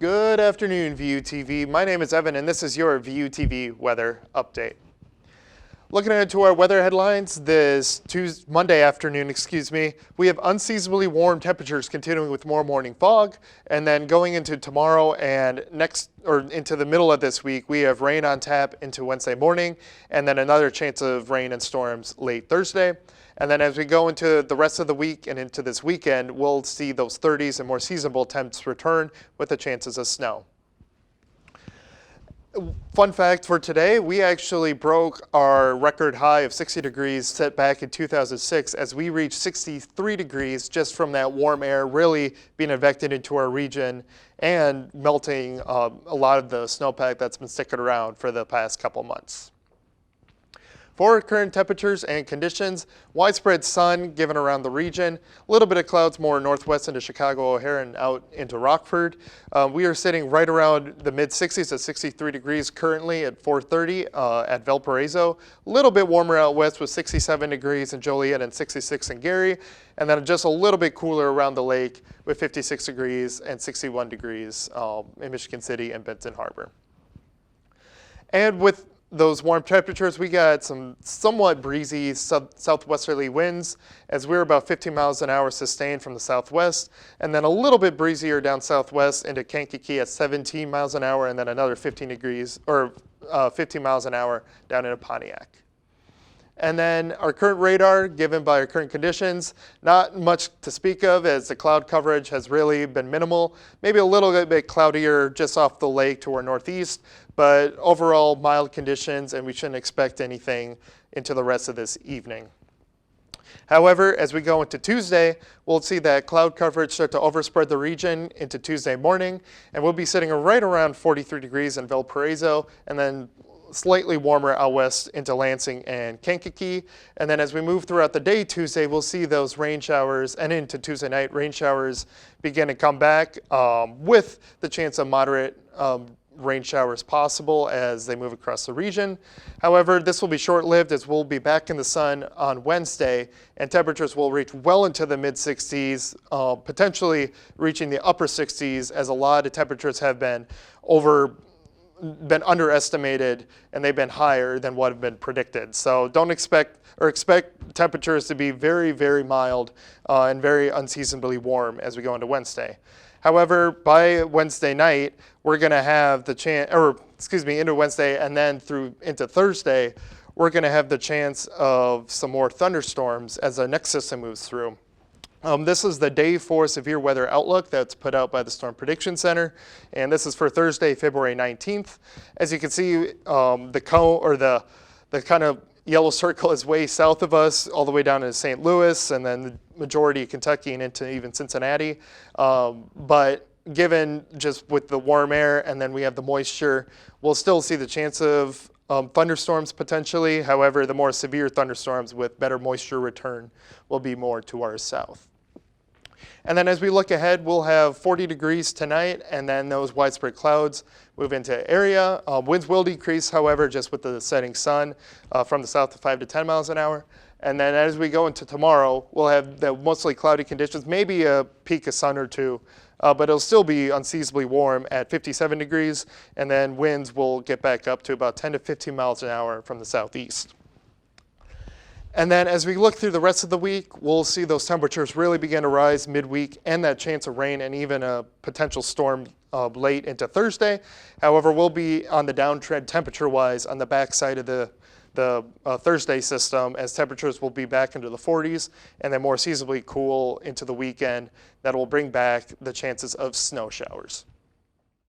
Good afternoon, VUTV. My name is Evan, and this is your VUTV weather update. Looking into our weather headlines this Monday afternoon, we have unseasonably warm temperatures continuing with more morning fog, and then going into tomorrow and into the middle of this week, we have rain on tap into Wednesday morning, and then another chance of rain and storms late Thursday. And then as we go into the rest of the week and into this weekend, we'll see those 30s and more seasonable temps return with the chances of snow. Fun fact for today, we actually broke our record high of 60 degrees set back in 2006 as we reached 63 degrees just from that warm air really being evected into our region and melting a lot of the snowpack that's been sticking around for the past couple months. For current temperatures and conditions, widespread sun given around the region, a little bit of clouds more northwest into Chicago, O'Hare, and out into Rockford. We are sitting right around the mid-60s at 63 degrees currently at 4:30 at Valparaiso. A little bit warmer out west with 67 degrees in Joliet and 66 in Gary, and then just a little bit cooler around the lake with 56 degrees and 61 degrees in Michigan City and Benton Harbor. And with those warm temperatures, we got some somewhat breezy southwesterly winds as we're about 15 miles an hour sustained from the southwest, and then a little bit breezier down southwest into Kankakee at 17 miles an hour, and then another 15 miles an hour down into Pontiac. And then our current radar, given by our current conditions, not much to speak of as the cloud coverage has really been minimal. Maybe a little bit cloudier just off the lake to our northeast, but overall mild conditions, and we shouldn't expect anything into the rest of this evening. However, as we go into Tuesday, we'll see that cloud coverage start to overspread the region into Tuesday morning, and we'll be sitting right around 43 degrees in Valparaiso, and then slightly warmer out west into Lansing and Kankakee. And then as we move throughout the day Tuesday, we'll see those rain showers, and into Tuesday night, rain showers begin to come back with the chance of moderate rain showers possible as they move across the region. However, this will be short-lived as we'll be back in the sun on Wednesday, and temperatures will reach well into the mid-60s, potentially reaching the upper 60s as a lot of temperatures have been underestimated, and they've been higher than what have been predicted. So don't expect temperatures to be very, very mild and very unseasonably warm as we go into Wednesday. However, by Wednesday night, we're going to have the chance, into Wednesday and then into Thursday, we're going to have the chance of some more thunderstorms as our next system moves through. This is the day 4 severe weather outlook that's put out by the Storm Prediction Center, and this is for Thursday, February 19th. As you can see, the kind of yellow circle is way south of us, all the way down to St. Louis, and then the majority of Kentucky and into even Cincinnati. But given just with the warm air and then we have the moisture, we'll still see the chance of thunderstorms potentially. However, the more severe thunderstorms with better moisture return will be more to our south. And then as we look ahead, we'll have 40 degrees tonight, and then those widespread clouds move into area. Winds will decrease, however, just with the setting sun from the south to 5 to 10 miles an hour. And then as we go into tomorrow, we'll have the mostly cloudy conditions, maybe a peak of sun or two, but it'll still be unseasonably warm at 57 degrees, and then winds will get back up to about 10 to 15 miles an hour from the southeast. And then as we look through the rest of the week, we'll see those temperatures really begin to rise midweek and that chance of rain and even a potential storm late into Thursday. However, we'll be on the downtrend temperature-wise on the backside of the Thursday system as temperatures will be back into the 40s and then more seasonably cool into the weekend. That will bring back the chances of snow showers.